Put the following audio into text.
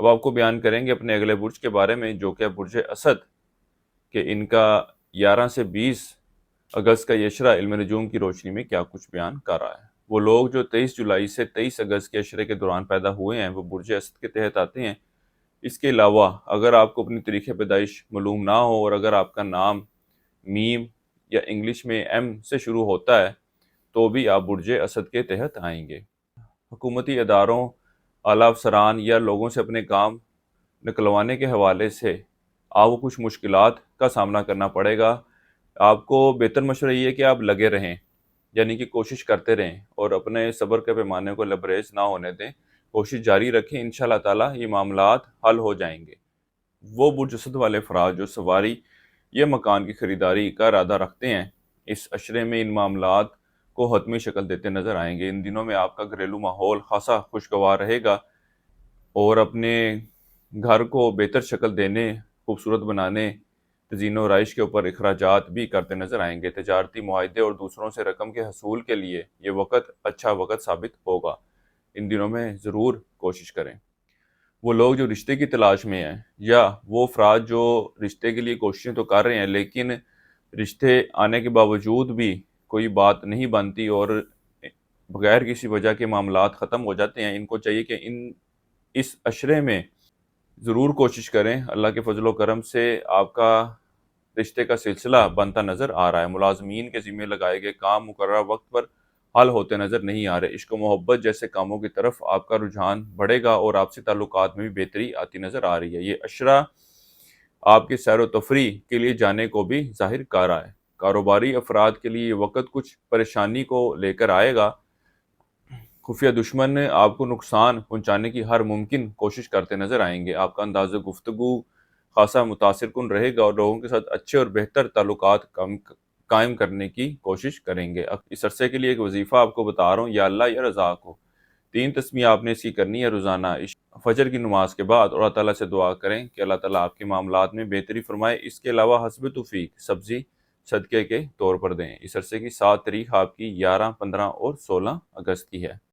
اب آپ کو بیان کریں گے اپنے اگلے برج کے بارے میں، جو کہ برج اسد، کہ ان کا 11 سے 20 اگست کا یہ اشرہ علم نجوم کی روشنی میں کیا کچھ بیان کر رہا ہے۔ وہ لوگ جو 23 جولائی سے 23 اگست کے اشرے کے دوران پیدا ہوئے ہیں وہ برج اسد کے تحت آتے ہیں۔ اس کے علاوہ اگر آپ کو اپنی تاریخ پیدائش معلوم نہ ہو اور اگر آپ کا نام میم یا انگلش میں ایم سے شروع ہوتا ہے تو بھی آپ برج اسد کے تحت آئیں گے۔ حکومتی اداروں، اعلیٰ افسران یا لوگوں سے اپنے کام نکلوانے کے حوالے سے آپ کو کچھ مشکلات کا سامنا کرنا پڑے گا۔ آپ کو بہتر مشورہ یہ ہے کہ آپ لگے رہیں، یعنی کہ کوشش کرتے رہیں اور اپنے صبر کے پیمانے کو لبریز نہ ہونے دیں، کوشش جاری رکھیں، انشاءاللہ تعالیٰ یہ معاملات حل ہو جائیں گے۔ وہ برج اسد والے افراد جو سواری یا مکان کی خریداری کا ارادہ رکھتے ہیں اس عشرے میں ان معاملات کو حتمی شکل دیتے نظر آئیں گے۔ ان دنوں میں آپ کا گھریلو ماحول خاصا خوشگوار رہے گا اور اپنے گھر کو بہتر شکل دینے، خوبصورت بنانے، تزئین و آرائش کے اوپر اخراجات بھی کرتے نظر آئیں گے۔ تجارتی معاہدے اور دوسروں سے رقم کے حصول کے لیے یہ وقت اچھا وقت ثابت ہوگا۔ ان دنوں میں ضرور کوشش کریں۔ وہ لوگ جو رشتے کی تلاش میں ہیں یا وہ افراد جو رشتے کے لیے کوششیں تو کر رہے ہیں لیکن رشتے آنے کے باوجود بھی کوئی بات نہیں بنتی اور بغیر کسی وجہ کے معاملات ختم ہو جاتے ہیں، ان کو چاہیے کہ اس عشرے میں ضرور کوشش کریں۔ اللہ کے فضل و کرم سے آپ کا رشتے کا سلسلہ بنتا نظر آ رہا ہے۔ ملازمین کے ذمہ لگائے گئے کام مقررہ وقت پر حل ہوتے نظر نہیں آ رہے۔ عشق و محبت جیسے کاموں کی طرف آپ کا رجحان بڑھے گا اور آپسی تعلقات میں بھی بہتری آتی نظر آ رہی ہے۔ یہ عشرہ آپ کے سیر و تفریح کے لیے جانے کو بھی ظاہر کر رہا ہے۔ کاروباری افراد کے لیے یہ وقت کچھ پریشانی کو لے کر آئے گا۔ خفیہ دشمن آپ کو نقصان پہنچانے کی ہر ممکن کوشش کرتے نظر آئیں گے۔ آپ کا انداز گفتگو خاصا متاثر کن رہے گا اور لوگوں کے ساتھ اچھے اور بہتر تعلقات قائم کرنے کی کوشش کریں گے۔ اس عرصے کے لیے ایک وظیفہ آپ کو بتا رہا ہوں، یا اللہ یا رضا کو 3 تسمیہ آپ نے اس کی کرنی ہے روزانہ فجر کی نماز کے بعد، اور اللہ تعالیٰ سے دعا کریں کہ اللہ تعالیٰ آپ کے معاملات میں بہتری فرمائے۔ اس کے علاوہ حسب توفیق سبزی صدقے کے طور پر دیں۔ اس عرصے کی 7 تاریخ آپ کی 11، 15 اور 16 اگست کی ہے۔